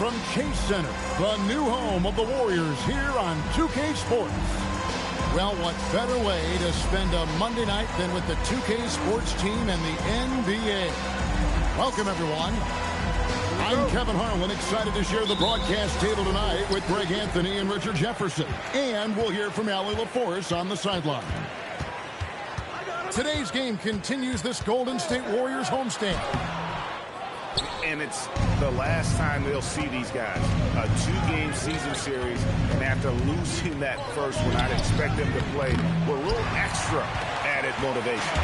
from Chase Center, the new home of the Warriors here on 2K Sports. Well, what better way to spend a Monday night than with the 2K Sports team and the NBA? Welcome, everyone. I'm Kevin Harlan, excited to share the broadcast table tonight with Greg Anthony and Richard Jefferson. And we'll hear from Allie LaForce on the sideline. Today's game continues this Golden State Warriors homestand. And it's the last time they'll see these guys. A two-game season series, and after losing that first one, I'd expect them to play with a little extra added motivation.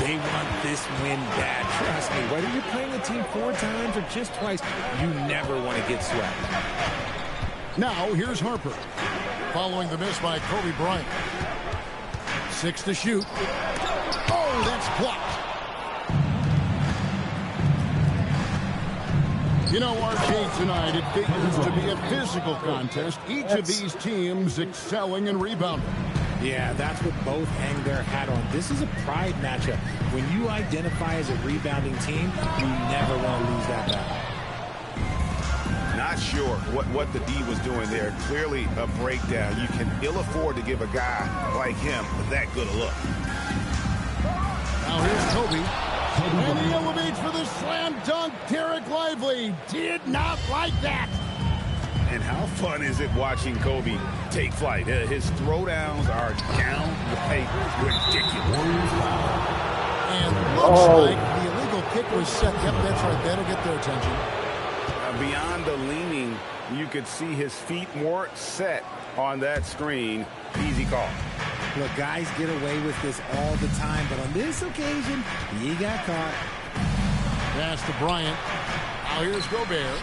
They want this win bad. Trust me, whether you're playing a team 4 times or just twice, you never want to get swept. Now, here's Harper. Following the miss by Kobe Bryant. 6 to shoot. Oh, that's blocked. You know, RJ, tonight it figures to be a physical contest. Each of these teams excelling in rebounding. Yeah, that's what both hang their hat on. This is a pride matchup. When you identify as a rebounding team, you never want to lose that battle. Not sure what the D was doing there. Clearly a breakdown. You can ill afford to give a guy like him that good a look. Now here's Kobe. And he elevates for the slam dunk. Derek Lively did not like that. And how fun is it watching Kobe take flight? His throwdowns are downright ridiculous. And looks like the illegal kick was set. Yep, that's right. That'll get their attention. Beyond the leaning, you could see his feet more set on that screen. Easy call. Look, guys get away with this all the time, but on this occasion, he got caught. Pass to Bryant. Now here's Gobert.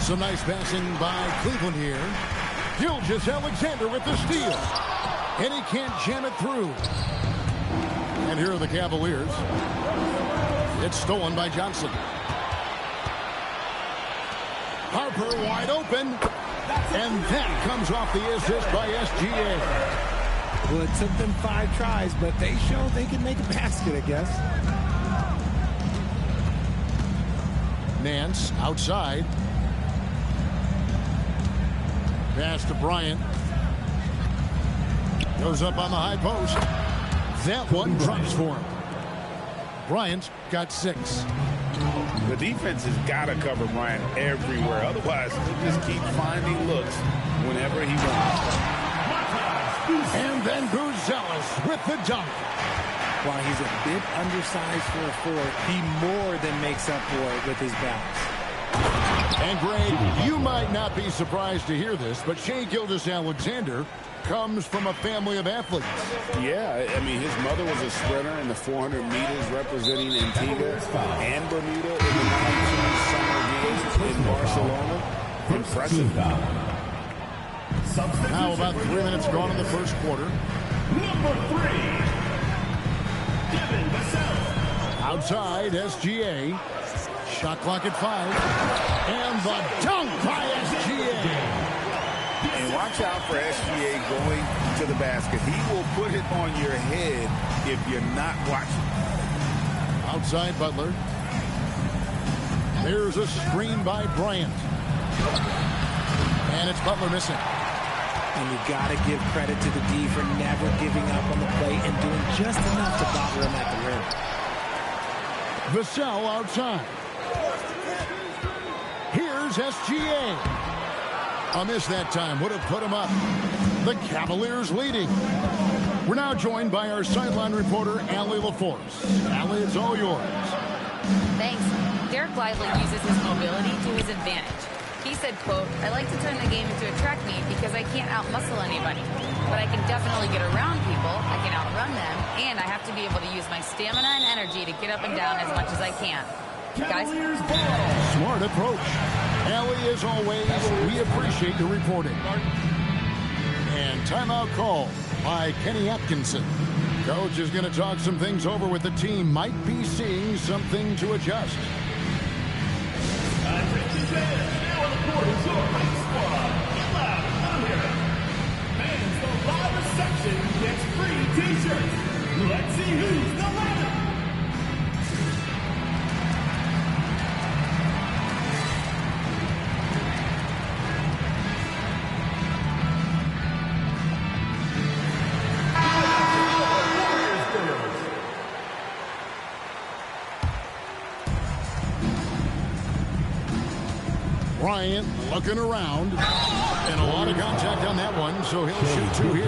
Some nice passing by Cleveland here. Gilgeous-Alexander with the steal. And he can't jam it through. And here are the Cavaliers. It's stolen by Johnson. Harper wide open. And that comes off the assist by SGA. Well, it took them 5 tries, but they showed they can make a basket, I guess. Nance outside. Pass to Bryant. Goes up on the high post. That one drops for him. Bryant's got 6. The defense has got to cover Bryant everywhere. Otherwise, he'll just keep finding looks whenever he wants. And then Gouzelis with the dunk. While he's a bit undersized for a 4, he more than makes up for it with his bounce. And Greg, you might not be surprised to hear this, but Shai Gilgeous-Alexander comes from a family of athletes. Yeah, I mean, his mother was a sprinter in the 400 meters representing Antigua and Bermuda in the 92 Summer Games in Barcelona. Impressive. Now about 3 minutes gone in the first quarter. Number 3, Devin Vassell. Outside, SGA. Shot clock at 5. And the dunk by SGA. And watch out for SGA going to the basket. He will put it on your head if you're not watching. Outside Butler. There's a screen by Bryant. And it's Butler missing. And you got to give credit to the D for never giving up on the play and doing just enough to bother him at the rim. Vassell outside. Here's SGA. A miss that time would have put him up. The Cavaliers leading. We're now joined by our sideline reporter, Allie LaForce. Allie, it's all yours. Thanks. Derek Lively uses his mobility to his advantage. He said, quote, "I like to turn the game into a track meet because I can't outmuscle anybody. But I can definitely get around people, I can outrun them, and I have to be able to use my stamina and energy to get up and down as much as I can." Guys? Smart approach. Allie, as always, we appreciate your reporting. And timeout call by Kenny Atkinson. Coach is going to talk some things over with the team. Might be seeing something to adjust. Attention fans, now on the court is your race squad. Get loud, I'm here. Fans, the live reception gets free t-shirts. Let's see who's the winner. Bryant looking around. And a lot of contact on that one, so he'll shoot two here.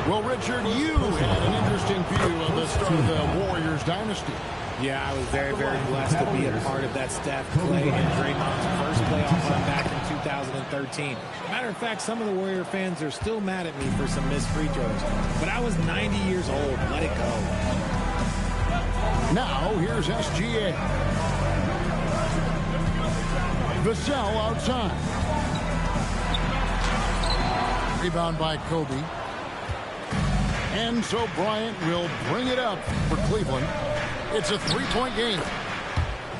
Well, Richard, you had an interesting view of the start of the Warriors dynasty. Yeah, I was very, very blessed to be a part of that Steph, Clay, and Draymond's first playoff run back in 2013. Matter of fact, some of the Warrior fans are still mad at me for some missed free throws. But I was 90 years old. Let it go. Now, here's SGA. Vassell outside. Rebound by Kobe. And so Bryant will bring it up for Cleveland. It's a three-point game.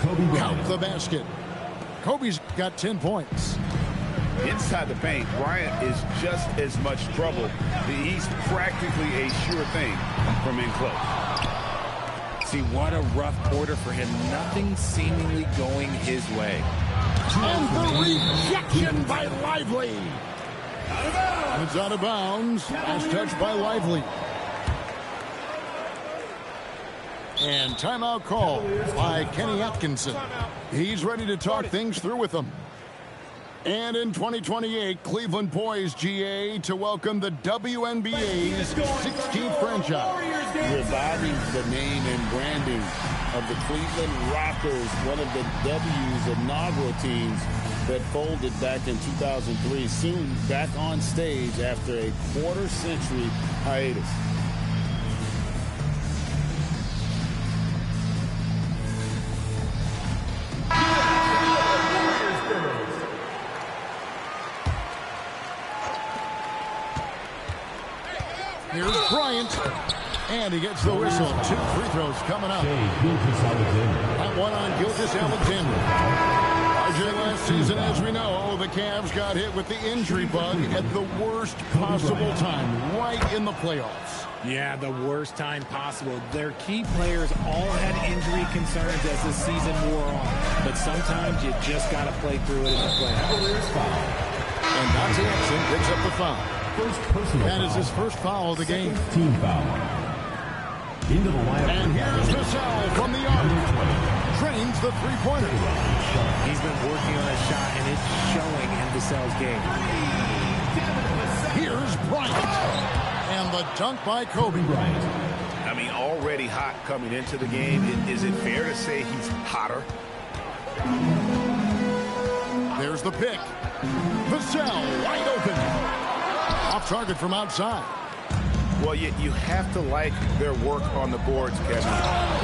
Count the basket. Kobe's got 10 points. Inside the paint, Bryant is just as much trouble. He's practically a sure thing from in close. See, what a rough quarter for him. Nothing seemingly going his way. And the rejection by Lively. It's out of bounds. Last touch by Lively. And timeout call by Kenny Atkinson. He's ready to talk things through with them. And in 2028, Cleveland poised, GA, to welcome the WNBA's 16th franchise. Reviving the name and branding of the Cleveland Rockers, one of the W's inaugural teams that folded back in 2003, soon back on stage after a quarter-century hiatus. Here's Bryant. And he gets the whistle. 2 free throws coming up. That one on Gilgeous-Alexander. RJ, last season, as we know, the Cavs got hit with the injury bug at the worst possible time, right in the playoffs. Yeah, the worst time possible. Their key players all had injury concerns as the season wore on. But sometimes you just got to play through it in the playoffs. And Dante Exum picks up the foul. That is his first foul of the game. Team foul. Into the line. And here's Vassell from the arc. Trains the three-pointer. He's been working on a shot, and it's showing in Vassell's game. Here's Bryant. And the dunk by Kobe Bryant. I mean, already hot coming into the game. Is it fair to say he's hotter? There's the pick. Vassell wide open. Off target from outside. Well, you have to like their work on the boards, Kevin,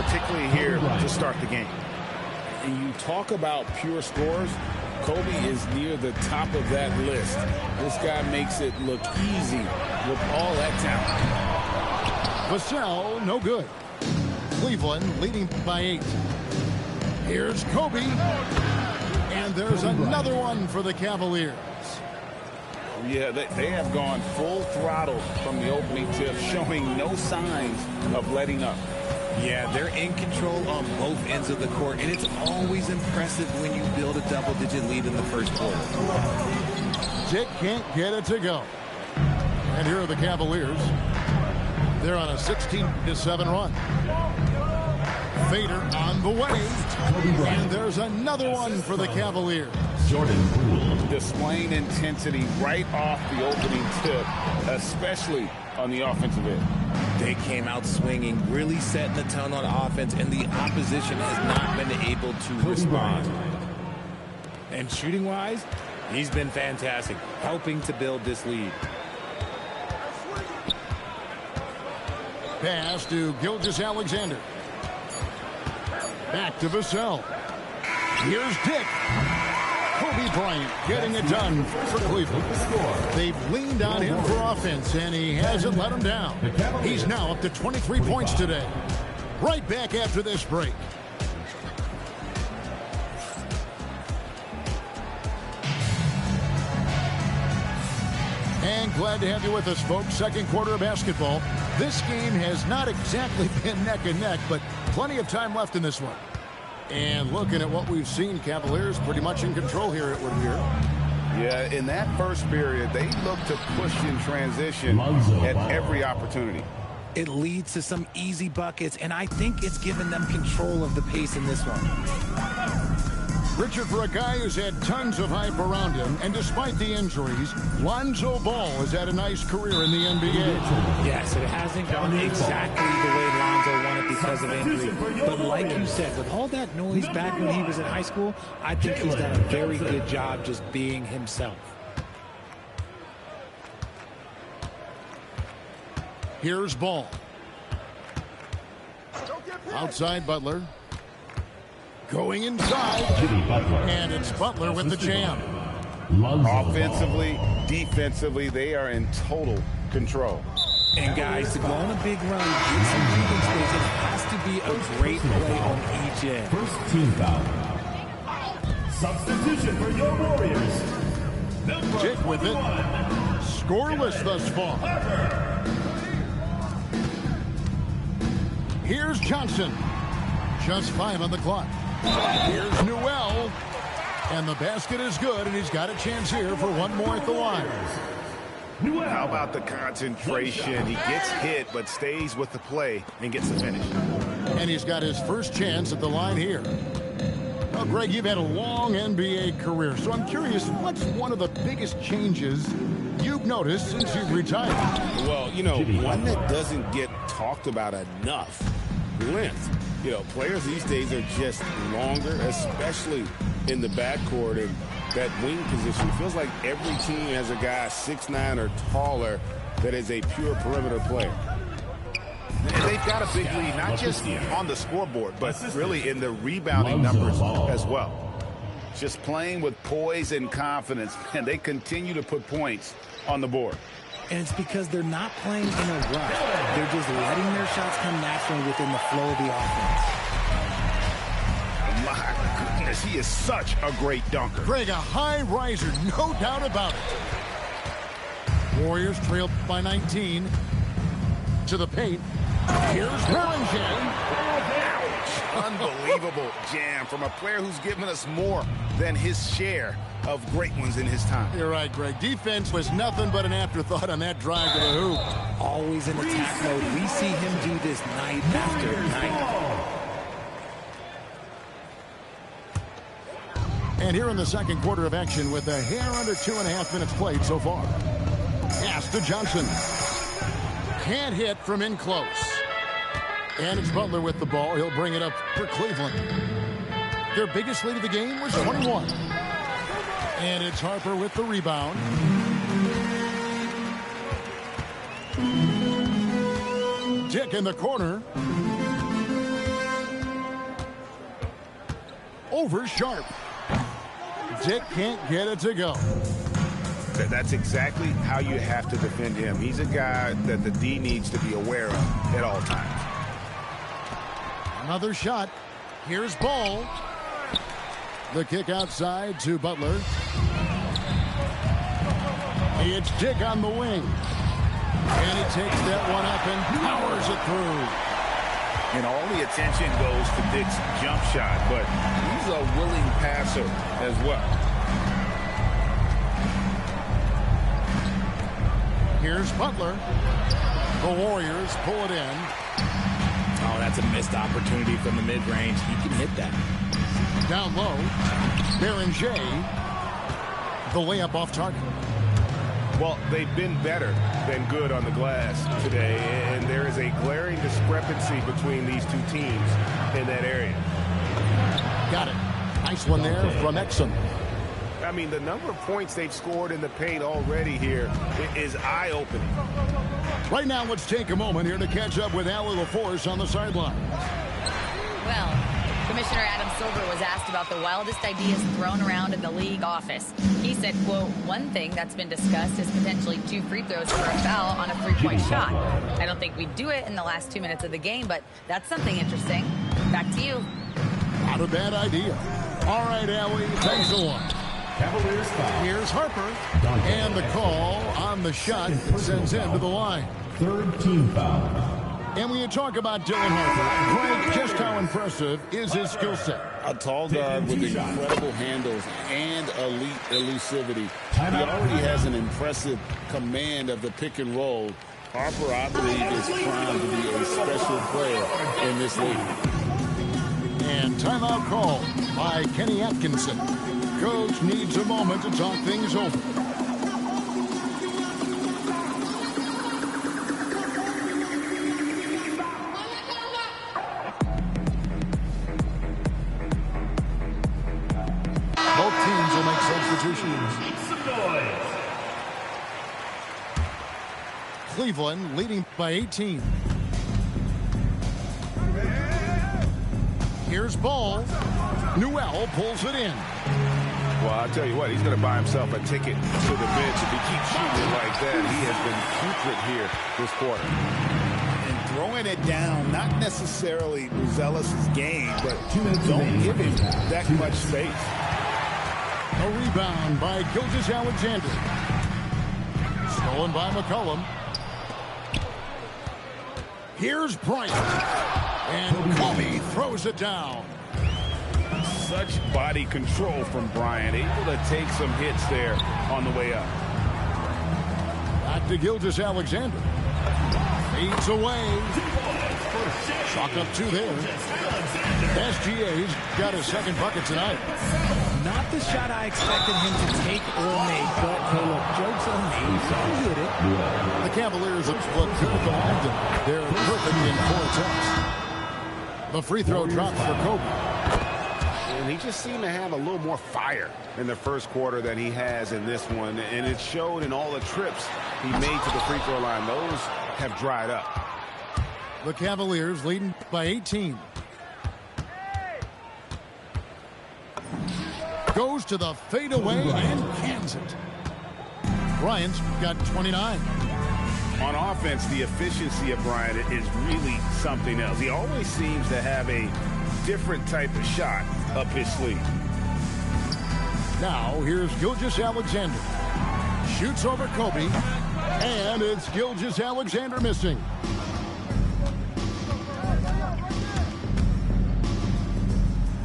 particularly here to start the game. And you talk about pure scores, Kobe is near the top of that list. This guy makes it look easy with all that talent. Vassell, no good. Cleveland leading by 8. Here's Kobe. And there's another one for the Cavaliers. Yeah, they have gone full throttle from the opening tip, showing no signs of letting up. Yeah, they're in control on both ends of the court, and it's always impressive when you build a double-digit lead in the first quarter. Dick can't get it to go. And here are the Cavaliers. They're on a 16-7 run. Fader on the way. And there's another one for the Cavaliers. Jordan Poole. Displaying intensity right off the opening tip, especially on the offensive end. They came out swinging, really setting the tone on offense, and the opposition has not been able to respond. And shooting-wise, he's been fantastic, helping to build this lead. Pass to Gilgeous-Alexander. Back to Vassell. Here's Dick. Kobe Bryant getting it done for Cleveland. They've leaned on him for offense, and he hasn't let him down. He's now up to 23 points today. Right back after this break. And glad to have you with us, folks. Second quarter of basketball. This game has not exactly been neck and neck, but plenty of time left in this one. And looking at what we've seen, Cavaliers pretty much in control here, it would appear. Yeah, in that first period, they look to push in transition at every opportunity. It leads to some easy buckets, and I think it's given them control of the pace in this one. Richard, for a guy who's had tons of hype around him, and despite the injuries, Lonzo Ball has had a nice career in the NBA. Yes, it hasn't gone exactly the way Lonzo wanted because of injury. But like you said, with all that noise back when he was in high school, I think he's done a very good job just being himself. Here's Ball. Outside Butler. Going inside. And it's Butler with the jam. Offensively, defensively, they are in total control. And guys, to go on a big run, get some breathing space, it has to be a great play on each end. First team foul. Substitution for your Warriors. Dick with it. Scoreless thus far. Here's Johnson. Just 5 on the clock. Here's Newell. And the basket is good, and he's got a chance here for one more at the line. How about the concentration? He gets hit, but stays with the play and gets the finish. And he's got his first chance at the line here. Well, Greg, you've had a long NBA career, so I'm curious, what's one of the biggest changes you've noticed since you've retired? Well, you know, one that doesn't get talked about enough, length. You know, players these days are just longer, especially in the backcourt, and that wing position. Feels like every team has a guy 6'9" or taller that is a pure perimeter player. And they've got a big lead, not just on the scoreboard, but really in the rebounding numbers as well. Just playing with poise and confidence, and they continue to put points on the board. And it's because they're not playing in a rush. They're just letting their shots come naturally within the flow of the offense. My goodness, he is such a great dunker. Greg, a high riser, no doubt about it. Warriors trail by 19. To the paint. Here's Bellinger. Unbelievable jam from a player who's given us more than his share of great ones in his time. You're right, Greg. Defense was nothing but an afterthought on that drive to the hoop. Always in attack mode. We see him do this night after night. And here in the second quarter of action with a hair under 2.5 minutes played so far. Pass to Johnson. Can't hit from in close. And it's Butler with the ball. He'll bring it up for Cleveland. Their biggest lead of the game was 21. And it's Harper with the rebound. Dick in the corner. Over Sharp. Dick can't get it to go. That's exactly how you have to defend him. He's a guy that the D needs to be aware of at all times. Another shot. Here's Ball. The kick outside to Butler. It's Dick on the wing. And he takes that one up and powers it through. And all the attention goes to Dick's jump shot, but he's a willing passer as well. Here's Butler. The Warriors pull it in. Oh, that's a missed opportunity from the mid-range. He can hit that. Down low. Bellinger. The layup off target. Well, they've been better than good on the glass today, and there is a glaring discrepancy between these two teams in that area. Got it. Nice one there from Exum. I mean, the number of points they've scored in the paint already here is eye-opening. Right now, let's take a moment here to catch up with Allie LaForce on the sideline. Well, Commissioner Adam Silver was asked about the wildest ideas thrown around in the league office. He said, quote, one thing that's been discussed is potentially 2 free throws for a foul on a 3-point shot. I don't think we'd do it in the last 2 minutes of the game, but that's something interesting. Back to you. Not a bad idea. All right, Allie, thanks a lot. Cavaliers foul. Here's Harper. And the call on the shot sends him to the line. Third team foul. And when you talk about Dylan Harper, Greg, just how impressive is his skill set? A tall guard with incredible handles and elite elusivity. He already has an impressive command of the pick and roll. Harper, I believe, is primed to be a special player in this league. And timeout call by Kenny Atkinson. Coach needs a moment to talk things over. Both teams will make substitutions. Make some noise. Cleveland leading by 18. Here's ball. Newell pulls it in. Well, I'll tell you what, he's going to buy himself a ticket to the bench. If he keeps shooting it like that, he has been putrid here this quarter. And throwing it down, not necessarily Zealous' game, but don't give him that much space. A rebound by Gilgeous-Alexander. Stolen by McCollum. Here's Bryant. And Kobe throws it down. Such body control from Bryant, able to take some hits there on the way up. Back to Gilgeous-Alexander. Feeds away. Chalk up 2 there. SGA's got his second bucket tonight. Not the shot I expected him to take or make, but hey, look, joke's on me. He hit it. The Cavaliers have split 2 at the line tonight. They're perfect in 4 attempts. The free throw drops for Kobe. And he just seemed to have a little more fire in the first quarter than he has in this one. And it showed in all the trips he made to the free throw line. Those have dried up. The Cavaliers leading by 18. Goes to the fadeaway and cans it. Bryant's got 29. On offense, the efficiency of Bryant is really something else. He always seems to have a different type of shot up his sleeve. Now, here's Gilgeous-Alexander. Shoots over Kobe. And it's Gilgeous-Alexander missing.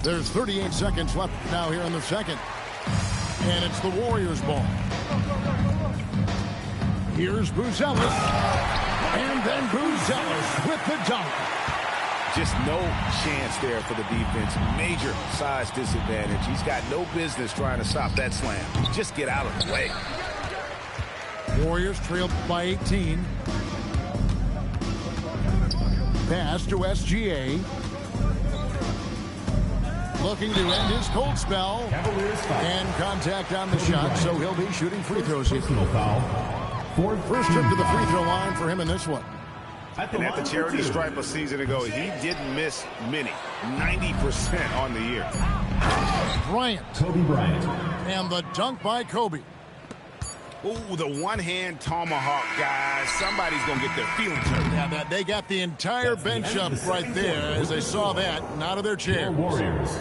There's 38 seconds left now here in the second. And it's the Warriors' ball. Here's Buzelis. And then Buzelis with the dunk. Just no chance there for the defense. Major size disadvantage. He's got no business trying to stop that slam. Just get out of the way. Warriors trailed by 18. Pass to SGA. Looking to end his cold spell. And contact on the shot, so he'll be shooting free throws here. First trip to the free throw line for him in this one. And at the charity stripe a season ago, he didn't miss many. 90% on the year. Bryant. Kobe Bryant. And the dunk by Kobe. Ooh, the one-hand tomahawk, guys. Somebody's going to get their feelings hurt. Yeah, they got the entire bench up right there as they saw that and out of their chairs. Warriors.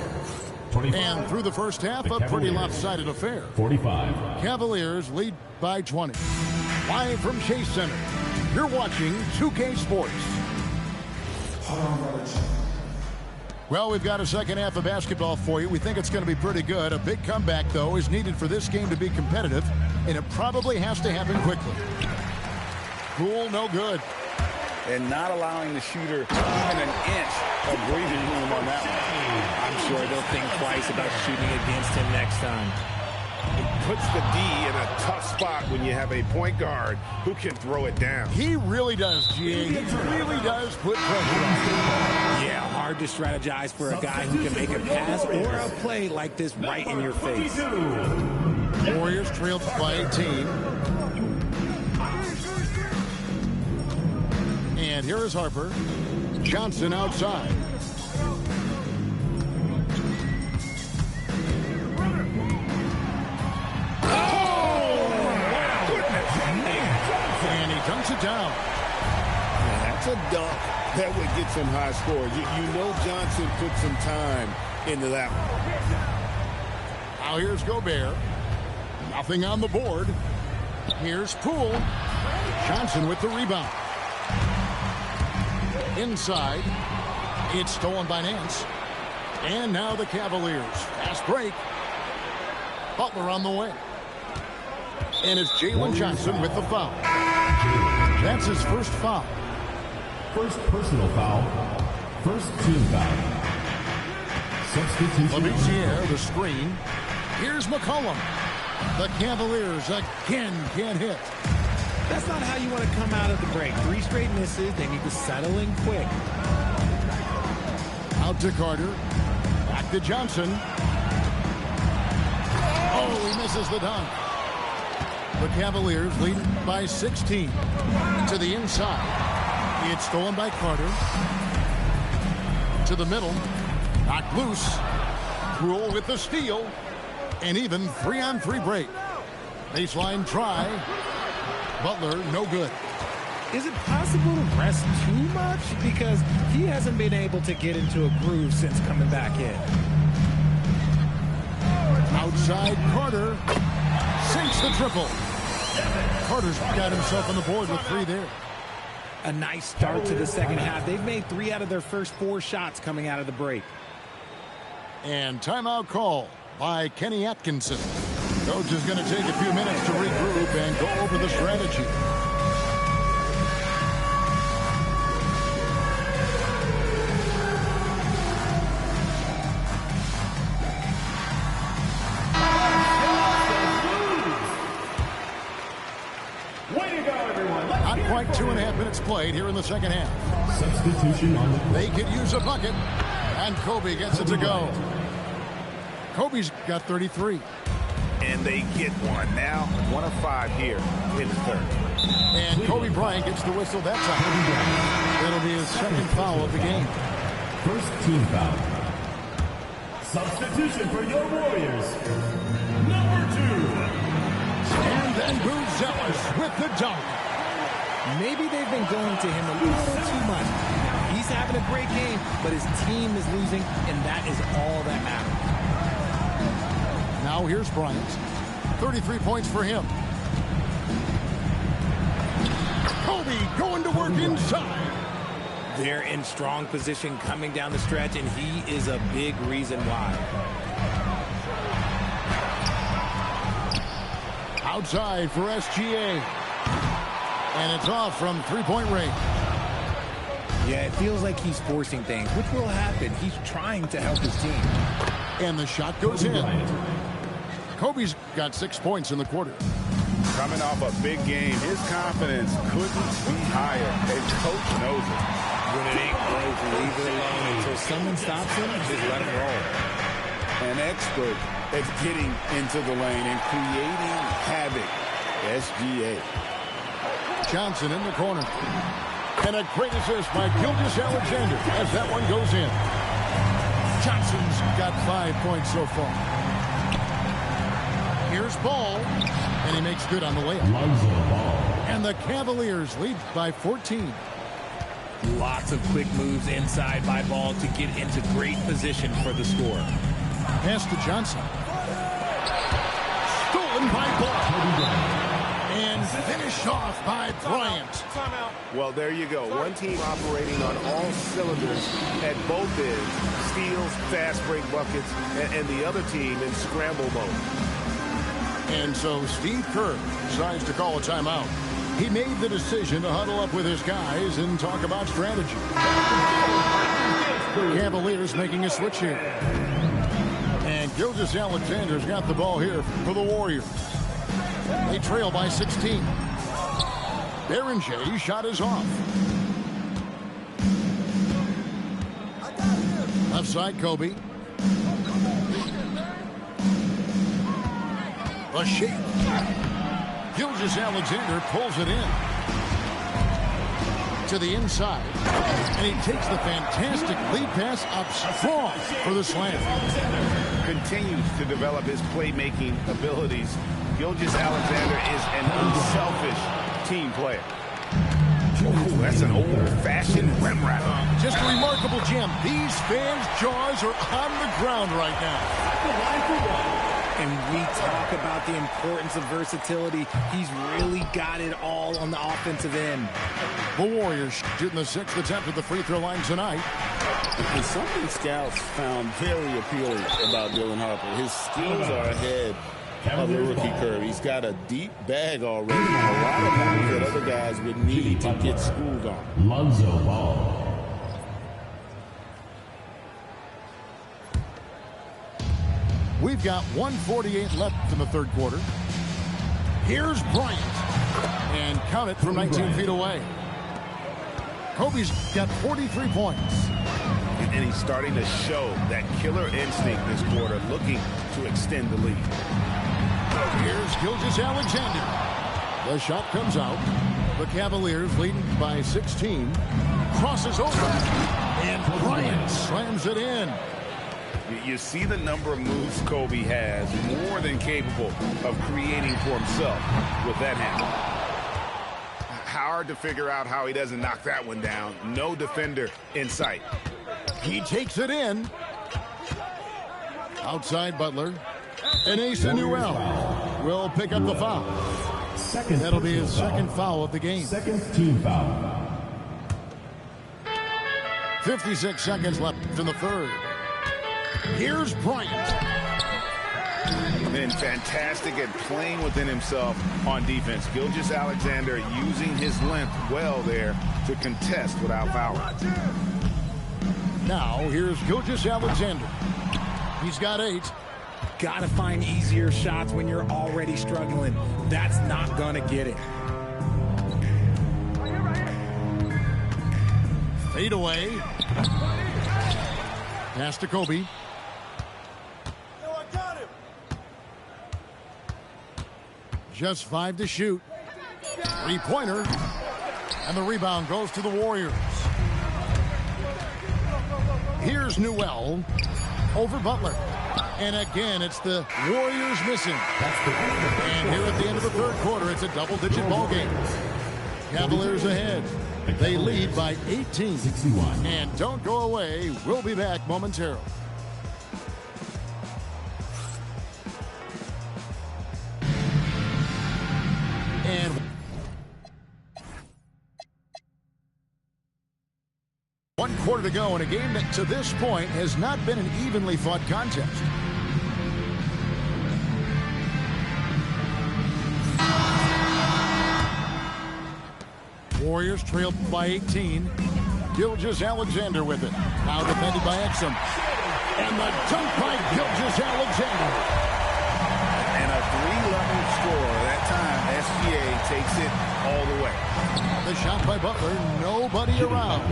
25. And through the first half, a pretty lopsided affair. 45. Cavaliers lead by 20. Live from Chase Center, you're watching 2K Sports. Well, we've got a second half of basketball for you. We think it's going to be pretty good. A big comeback, though, is needed for this game to be competitive, and it probably has to happen quickly. Poole, no good. And not allowing the shooter even an inch of breathing room on that one. I'm sure they'll think twice about shooting against him next time. It puts the D in a tough spot when you have a point guard who can throw it down. He really does, GA. He really does put pressure on. Yeah, hard to strategize for a guy who can make a pass or a play like this right in your face. Warriors trailed by 18. And here is Harper. Johnson outside. And he dunks it down. That's a dunk that would get some high scores. You know Johnson put some time into that one. Now here's Gobert. Nothing on the board. Here's Poole. Johnson with the rebound. Inside. It's stolen by Nance. And now the Cavaliers. Fast break. Butler on the way. And it's Jalen Johnson with the foul. That's his first foul. First personal foul. First team foul. Substitution. Labissiere, the screen. Here's McCollum. The Cavaliers again can't hit. That's not how you want to come out of the break. 3 straight misses. They need to settle in quick. Out to Carter. Back to Johnson. Oh, he misses the dunk. The Cavaliers lead by 16. To the inside. It's stolen by Carter. To the middle. Knocked loose. Rule with the steal. And even 3-on-3 break. Baseline try. Butler, no good. Is it possible to rest too much? Because he hasn't been able to get into a groove since coming back in. Outside Carter. Sinks the triple. Carter's got himself on the board with 3 there. A nice start to the second half. They've made 3 out of their first 4 shots coming out of the break. And timeout call by Kenny Atkinson. Coach is going to take a few minutes to regroup and go over the strategy. Way to go, everyone. Not quite 2.5 minutes played here in the second half. Substitution on the They could use a bucket, and Kobe gets it to go. Kobe's got 33. And they get one. Now 1 of 5 here in the third. And Kobe Bryant gets the whistle that time. That'll be his second foul of the game. first team foul. Substitution for your Warriors. Number 2. And then Booz Ellis with the dunk. Maybe they've been going to him a little too much. He's having a great game, but his team is losing, and that is all that matters. Now here's Bryant. 33 points for him. Kobe going to work inside. They're in strong position coming down the stretch, and he is a big reason why. Outside for SGA. And it's off from 3-point range. Yeah, it feels like he's forcing things, which will happen. He's trying to help his team. And the shot goes in. Kobe's got 6 points in the quarter. Coming off a big game, his confidence couldn't be higher. And coach knows it. When it ain't broke, leave it alone until someone stops him and just let him roll. An expert at getting into the lane and creating havoc. SGA. Johnson in the corner. And a great assist by Gilgeous-Alexander as that one goes in. Johnson's got 5 points so far. Here's Ball, and he makes good on the layup. Lonzo Ball. And the Cavaliers lead by 14. Lots of quick moves inside by Ball to get into great position for the score. Pass to Johnson. Stolen by Ball. And finished off by Bryant. Well, there you go. One team operating on all cylinders at both ends. Steals, fast break buckets, and the other team in scramble mode. And so Steve Kerr decides to call a timeout. He made the decision to huddle up with his guys and talk about strategy. Cavaliers making a switch here. And Gilgeous-Alexander's got the ball here for the Warriors. They trail by 16. Berenjay's shot is off. Left side, Kobe. A shake. Gilgeous-Alexander pulls it in. To the inside. And he takes the fantastic lead pass up strong for the slam. Continues to develop his playmaking abilities. Gilgeous-Alexander is an unselfish team player. Ooh, that's an old-fashioned rim wrap. Just a remarkable gem. These fans' jaws are on the ground right now. And we talk about the importance of versatility. He's really got it all on the offensive end. The Warriors shooting the 6th attempt at the free throw line tonight. And something scouts found very appealing about Dylan Harper. His skills are ahead of the rookie curve. He's got a deep bag already. A lot of times that other guys would need to get schooled on. Lonzo Ball. We've got 1:48 left in the third quarter. Here's Bryant. And count it from 19 feet away. Kobe's got 43 points. And he's starting to show that killer instinct this quarter, looking to extend the lead. Here's Gilgeous-Alexander. The shot comes out. The Cavaliers leading by 16. Crosses over. And Bryant slams it in. You see the number of moves Kobe has, more than capable of creating for himself with that handle. Hard to figure out how he doesn't knock that one down. No defender in sight. He takes it in. Outside Butler. And Asa Newell will pick up the foul. That'll be his second foul of the game. Second team foul. 56 seconds left in the third. Here's Bryant. Been fantastic at playing within himself on defense. Gilgeous-Alexander using his length well there to contest without fouling. Now here's Gilgeous-Alexander. He's got 8. Got to find easier shots when you're already struggling. That's not going to get it. Fade away. Pass to Kobe. Just 5 to shoot. 3-pointer. And the rebound goes to the Warriors. Here's Newell over Butler. And again, it's the Warriors missing. And here at the end of the third quarter, it's a double-digit ball game. Cavaliers ahead. They lead by 18. 61. And don't go away. We'll be back momentarily. And one quarter to go in a game that to this point has not been an evenly fought contest. Warriors trailed by 18. Gilgeous-Alexander with it. Now defended by Exum. And the dunk by Gilgeous-Alexander. And a 3-level score. That time, SGA takes it all the way. The shot by Butler. Nobody around.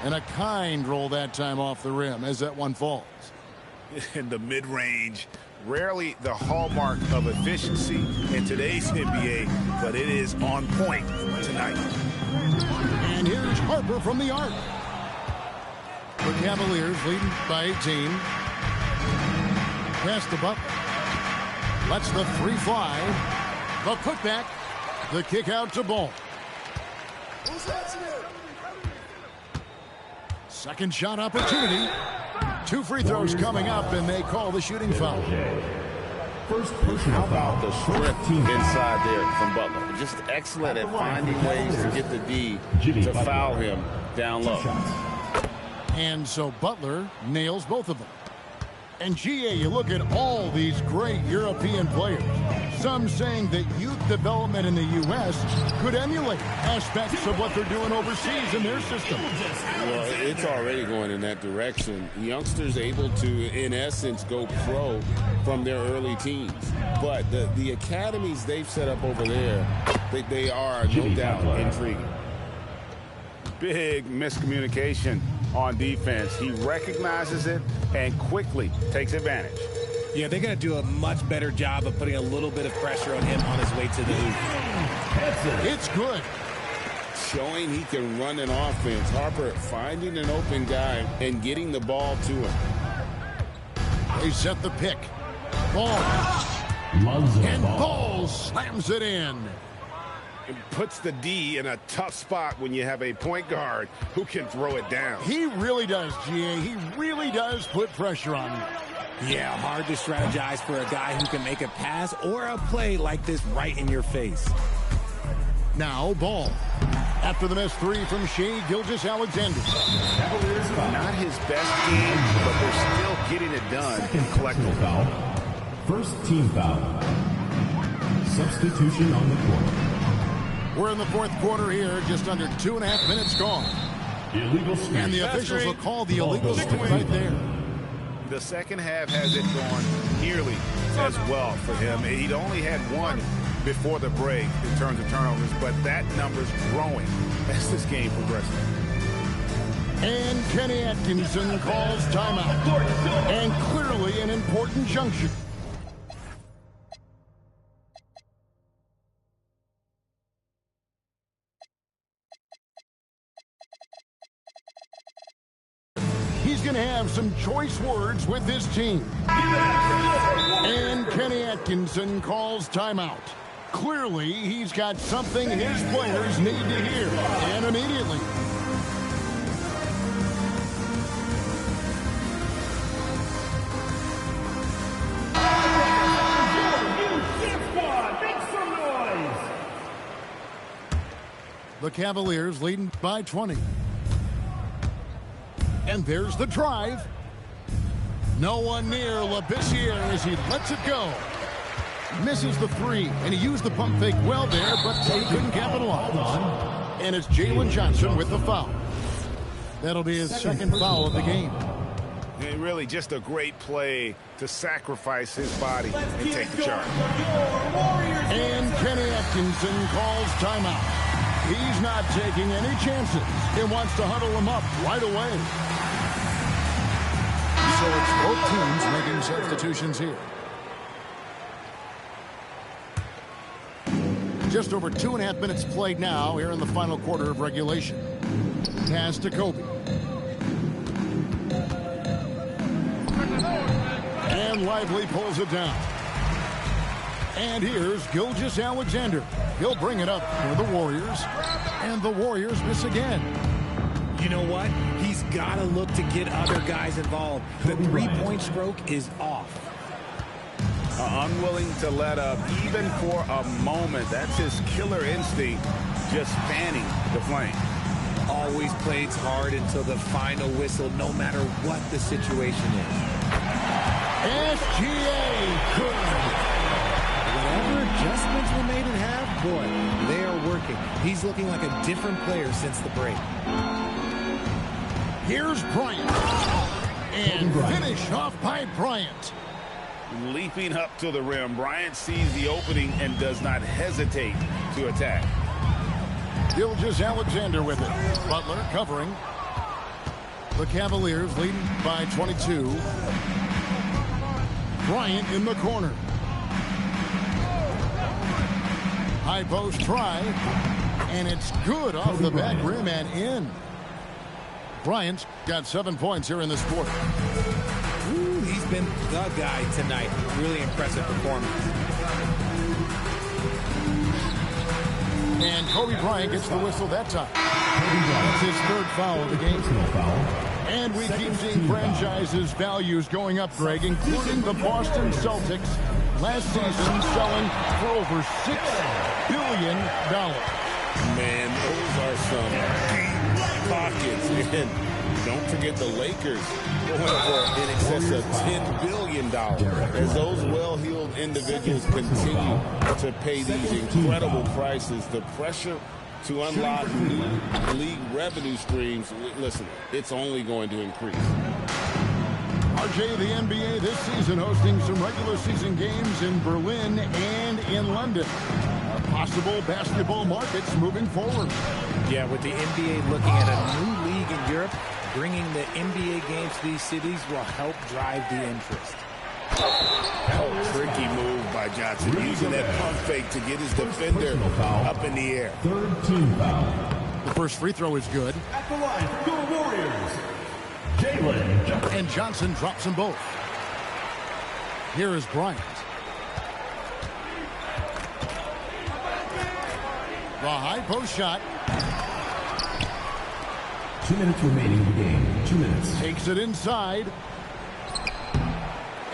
And a kind roll that time off the rim as that one falls. In the mid-range. Rarely the hallmark of efficiency in today's NBA, but it is on point tonight. And here's Harper from the arc. The Cavaliers leading by 18. Pass to Butler. Lets the 3 fly. The putback. The kick out to Ball. Second shot opportunity. 2 free throws coming up, and they call the shooting foul. First personal How about foul. the strip inside there from Butler? Just excellent at finding ways to get the D to foul him down low. And so Butler nails both of them. And GA, you look at all these great European players. Some saying that youth development in the U.S. could emulate aspects of what they're doing overseas in their system. Well, it's already going in that direction. Youngsters able to, in essence, go pro from their early teens. But the academies they've set up over there, they are no doubt intriguing. Big miscommunication on defense. He recognizes it and quickly takes advantage. Yeah, they're going to do a much better job of putting a little bit of pressure on him on his way to the hoop. It's good. Showing he can run an offense. Harper finding an open guy and getting the ball to him. They set the pick. Ball. And Ball slams it in. It puts the D in a tough spot when you have a point guard who can throw it down. He really does, GA. He really does put pressure on you. Yeah, hard to strategize for a guy who can make a pass or a play like this right in your face. Now Ball. After the missed 3 from Shai Gilgeous-Alexander. Not his best game, but they're still getting it done collectively. Foul. First team foul. Substitution on the court. We're in the fourth quarter here, just under 2.5 minutes gone. Illegal screen. And the officials will call the illegal stick right there. The second half hasn't gone nearly as well for him. He'd only had one before the break in terms of turnovers, but that number's growing as this game progresses. And Kenny Atkinson calls timeout. And clearly an important juncture. He's going to have some choice words with his team. And Kenny Atkinson calls timeout. Clearly, he's got something his players need to hear, and immediately. The Cavaliers leading by 20. And there's the drive. No one near Labissiere as he lets it go. Misses the three, and he used the pump fake well there, but he couldn't capitalize. And it's Jalen Johnson with the foul. That'll be his second foul of the game. And really just a great play to sacrifice his body and take the charge. And Kenny Atkinson calls timeout. He's not taking any chances. He wants to huddle him up right away. So it's both teams making substitutions here. Just over 2.5 minutes played now here in the final quarter of regulation. Pass to Kobe. And Lively pulls it down. And here's Gilgeous-Alexander. He'll bring it up for the Warriors. And the Warriors miss again. You know what? He's got to look to get other guys involved. The three-point stroke is off. Unwilling to let up even for a moment. That's his killer instinct, just fanning the flame. Always plays hard until the final whistle, no matter what the situation is. SGA good. Whatever adjustments were made at half, boy, they are working. He's looking like a different player since the break. Here's Bryant. And finish off by Bryant. Leaping up to the rim, Bryant sees the opening and does not hesitate to attack. Gilgeous-Alexander with it. Butler covering. The Cavaliers leading by 22. Bryant in the corner. High post try. And it's good off the back rim and in. Bryant's got 7 points here in this quarter. Ooh, he's been the guy tonight. Really impressive performance. And Kobe Bryant gets the whistle that time. That's his third foul of the game. And we keep seeing franchises' values going up, Greg, including the Boston Celtics last season selling for over $6 billion. Man, those are some deep pockets. And don't forget the Lakers going for in excess of $10 billion. As those well-heeled individuals continue to pay these incredible prices, the pressure to unlock new league revenue streams, listen, it's only going to increase. RJ, the NBA this season hosting some regular season games in Berlin and in London. Possible basketball markets moving forward. Yeah, with the NBA looking at a new league in Europe, bringing the NBA games to these cities will help drive the interest. Oh, tricky move by Johnson, using that pump fake to get his defender up in the air. Third team foul. The first free throw is good. At the line for the Warriors, Jalen Johnson. And Johnson drops them both. Here is Bryant. The high post shot. 2 minutes remaining in the game. 2 minutes. Takes it inside.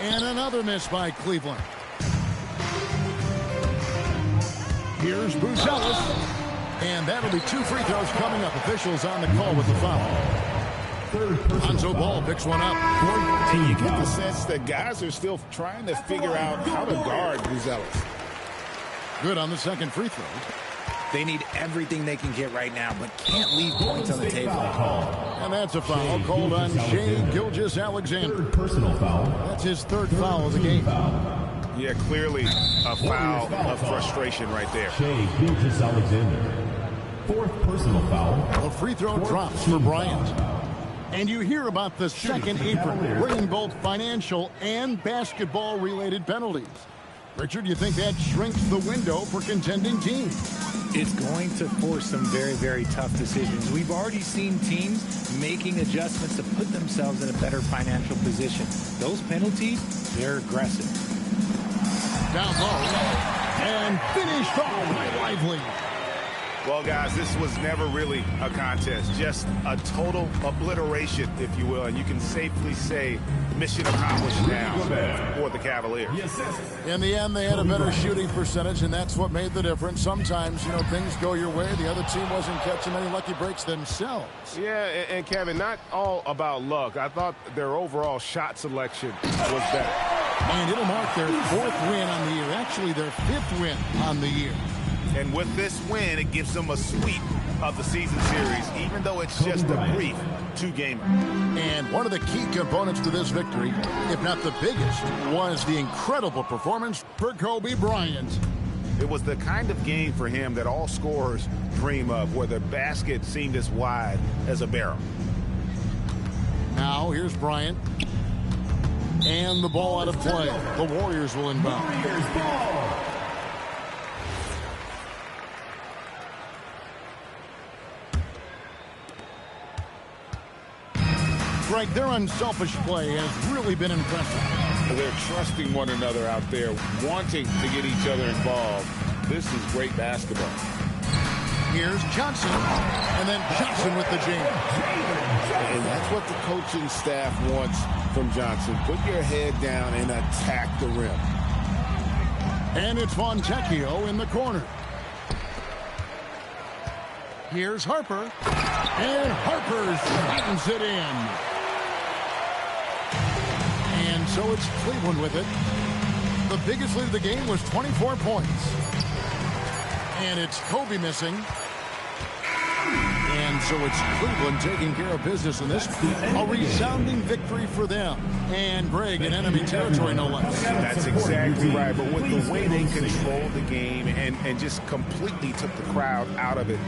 And another miss by Cleveland. Here's Buzelis. And that'll be 2 free throws coming up. Officials on the call with the foul. Lonzo Ball picks one up. And you get the sense that guys are still trying to figure out how to guard Buzelis. Good on the second free throw. They need everything they can get right now, but can't leave points on the table. And that's a foul called on Shai Gilgeous-Alexander. Third personal foul. That's his third foul of the game. Yeah, clearly a foul of frustration right there. Shai Gilgeous-Alexander. Fourth personal foul. A free throw drops for Bryant. And you hear about the second apron, bringing both financial and basketball-related penalties. Richard, you think that shrinks the window for contending teams? It's going to force some very, very tough decisions. We've already seen teams making adjustments to put themselves in a better financial position. Those penalties, they're aggressive. Down low. And finished off by Lively. Well, guys, this was never really a contest, just a total obliteration, if you will, and you can safely say mission accomplished now for the Cavaliers. In the end, they had a better shooting percentage, and that's what made the difference. Sometimes, things go your way. The other team wasn't catching any lucky breaks themselves. Yeah, and Kevin, not all about luck. I thought their overall shot selection was better. And it'll mark their fourth win on the year, actually their fifth win on the year. And with this win, it gives them a sweep of the season series, even though it's just a brief two-gamer. And one of the key components to this victory, if not the biggest, was the incredible performance for Kobe Bryant. It was the kind of game for him that all scorers dream of, where the basket seemed as wide as a barrel. Now, here's Bryant. And the ball out of play. The Warriors will inbound. Greg, their unselfish play has really been impressive. They're trusting one another out there, wanting to get each other involved. This is great basketball. Here's Johnson, and then Johnson with the jam. And that's what the coaching staff wants from Johnson. Put your head down and attack the rim. And it's Fontecchio in the corner. Here's Harper, and Harper slams it in. And so it's Cleveland with it. The biggest lead of the game was 24 points. And it's Kobe missing. And so it's Cleveland taking care of business in this. A resounding victory for them. And Greg in enemy territory, no less. That's exactly right. But with the way they controlled the game and just completely took the crowd out of it,